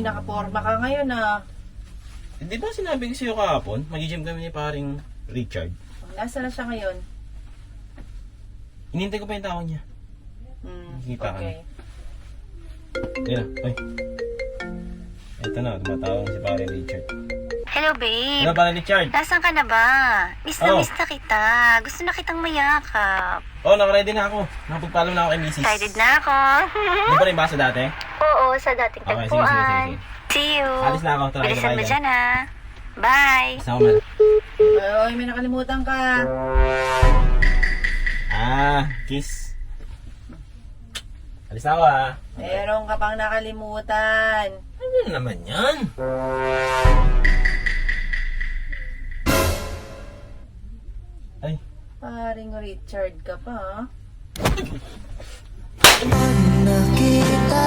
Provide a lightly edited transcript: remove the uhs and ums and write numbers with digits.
nakaporma ka ngayon ah. Di ba sinabi ko sa'yo kahapon, mag-gym kami ni paring Richard. Nasaan na siya ngayon? Hinintay ko pa yung tao niya. Kita ka Okay. Yan na, ay. Ito na, tumatawag si paring Richard. Hello, babe. Ano paring Richard? Nasaan ka na ba? Miss na Oh. miss na kita. Gusto na kitang mayakap. Oh, nakaready na ako. Nakapagpaalam na ako kay Mrs. Excited na ako. Di ba rin ba sa dati? Oo, sa dating Okay, sige, tagpuan. sige, sige. See you. Alis na ako. Tara, Bilisan mo bye, dyan, ha. Bye. Kasama mo. Oy, may nakalimutan ka. Kiss. Alis na ako ha. Meron ka pang nakalimutan. Ano naman yan? Ay. Paring Richard ka pa, ha? Nakita